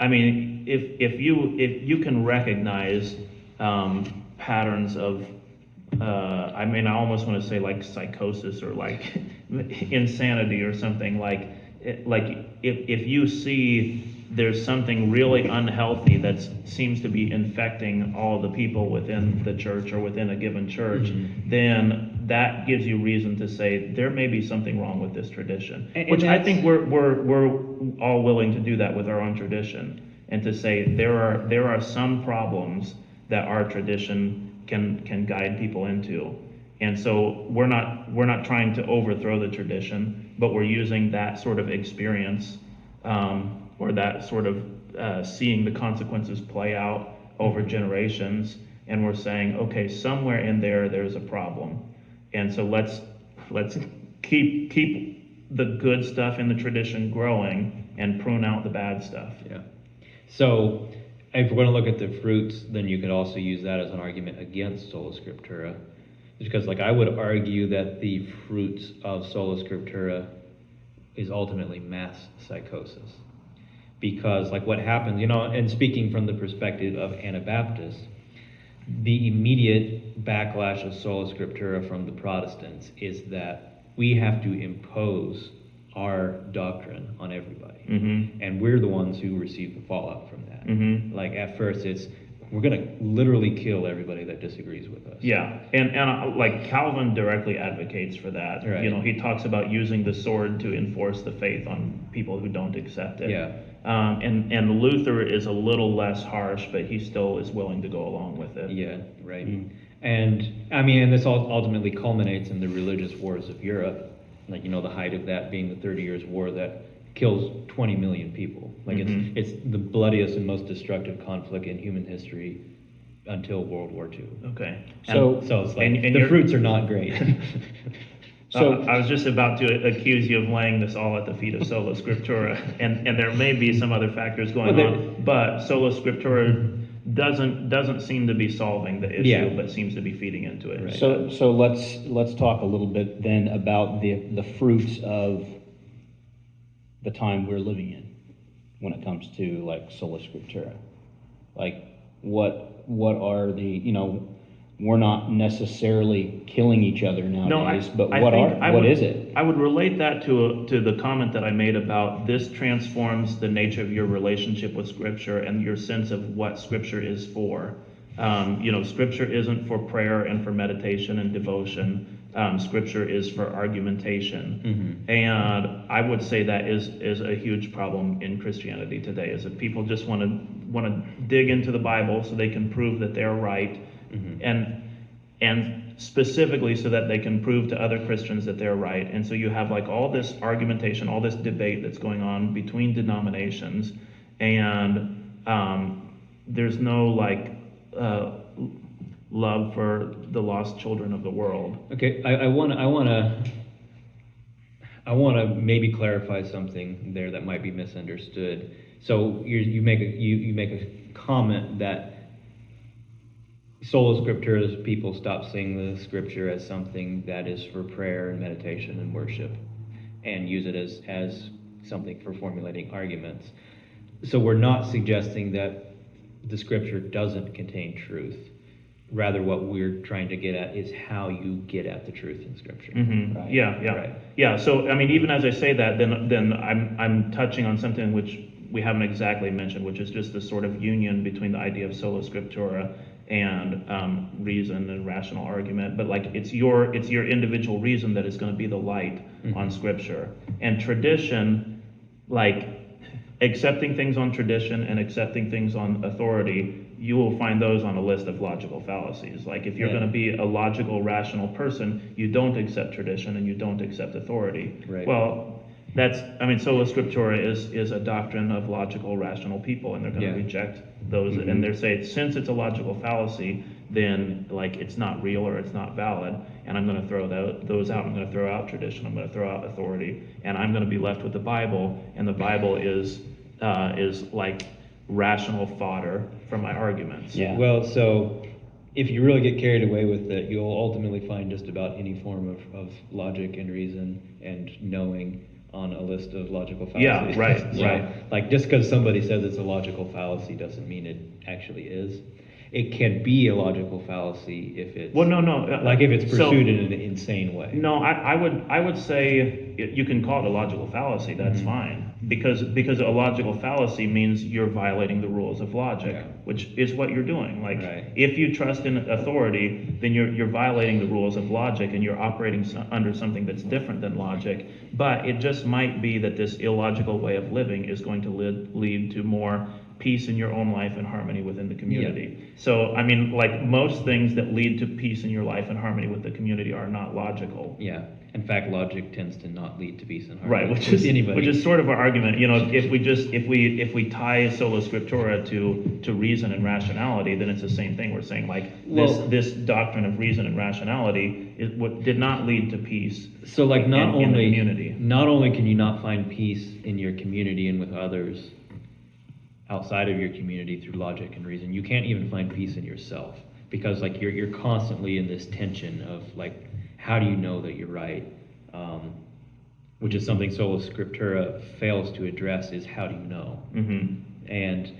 I mean, if you can recognize patterns of, I mean, I almost want to say like psychosis or like insanity or something like if you see there's something really unhealthy that seems to be infecting all the people within the church or within a given church, then that gives you reason to say there may be something wrong with this tradition. Which I think we're all willing to do that with our own tradition, and to say there are some problems that our tradition can guide people into. And so we're not trying to overthrow the tradition, but we're using that sort of experience, or that sort of seeing the consequences play out over generations, and we're saying, okay, somewhere in there's a problem, and so let's keep the good stuff in the tradition growing and prune out the bad stuff. Yeah. So if we're going to look at the fruits, then you could also use that as an argument against Sola Scriptura. Because like I would argue that the fruits of Sola Scriptura is ultimately mass psychosis. Because like what happens, and speaking from the perspective of Anabaptists, the immediate backlash of Sola Scriptura from the Protestants is that we have to impose our doctrine on everybody. And we're the ones who receive the fallout from that. Like at first we're going to literally kill everybody that disagrees with us. Yeah, and like Calvin directly advocates for that. Right. He talks about using the sword to enforce the faith on people who don't accept it. Yeah. And Luther is a little less harsh, but he still is willing to go along with it. Yeah, right. And I mean, and this ultimately culminates in the religious wars of Europe. Like, the height of that being the 30 Years' War that kills 20 million people. Like it's the bloodiest and most destructive conflict in human history until World War II. Okay. So it's like the fruits are not great. So I was just about to accuse you of laying this all at the feet of Sola Scriptura, and there may be some other factors going on, but Sola Scriptura doesn't seem to be solving the issue, but seems to be feeding into it. Right. So let's talk a little bit then about the fruits of the time we're living in when it comes to like Sola Scriptura. Like what are the, we're not necessarily killing each other nowadays, but what is it? I would relate that to the comment that I made about this transforms the nature of your relationship with Scripture and your sense of what Scripture is for. Scripture isn't for prayer and for meditation and devotion. Scripture is for argumentation. And I would say that is a huge problem in Christianity today, is that people just want to dig into the Bible so they can prove that they're right, and specifically so that they can prove to other Christians that they're right. And so you have like all this argumentation, all this debate that's going on between denominations, and there's no love for the lost children of the world. Okay, I want to maybe clarify something there that might be misunderstood. So you make a comment that Sola Scriptura, people stop seeing the Scripture as something that is for prayer and meditation and worship, and use it as something for formulating arguments. So we're not suggesting that the Scripture doesn't contain truth. Rather, what we're trying to get at is how you get at the truth in Scripture. Right? Yeah. So I mean, even as I say that, then I'm touching on something which we haven't exactly mentioned, which is just the sort of union between the idea of Sola Scriptura and reason and rational argument. But like it's your individual reason that is going to be the light on Scripture, and tradition, like accepting things on tradition and accepting things on authority, you will find those on a list of logical fallacies. Like if you're going to be a logical, rational person, you don't accept tradition and you don't accept authority. Right. Well, Sola Scriptura is a doctrine of logical, rational people, and they're going to reject those, and they say, since it's a logical fallacy, then like it's not real or it's not valid, and I'm going to throw those out. I'm going to throw out tradition. I'm going to throw out authority, and I'm going to be left with the Bible, and the Bible is like rational fodder for my arguments. Yeah. Well, so if you really get carried away with it, you'll ultimately find just about any form of logic and reason and knowing on a list of logical fallacies. Yeah, right, So, right. like, just because somebody says it's a logical fallacy doesn't mean it actually is. It can be a logical fallacy if it's, Well, no, like if it's so- pursued in an insane way. No, I would say you can call it a logical fallacy, that's Mhm. fine. Because a logical fallacy means you're violating the rules of logic, Yeah. which is what you're doing. Like, Right. if you trust in authority, then you're violating the rules of logic and you're operating under something that's different than logic. But it just might be that this illogical way of living is going to lead to more peace in your own life and harmony within the community. So, I mean, like most things that lead to peace in your life and harmony with the community are not logical. Yeah. In fact, logic tends to not lead to peace and harmony. Right, which with is anybody. which is sort of our argument. You know, if we tie Sola Scriptura to reason and rationality, then it's the same thing. We're saying like Well- this doctrine of reason and rationality is what did not lead to peace. So like in the community. not only can you not find peace in your community and with others outside of your community through logic and reason, you can't even find peace in yourself, because like you're constantly in this tension of like, how do you know that you're right? Which is something Sola Scriptura fails to address, is how do you know? Mm-hmm. And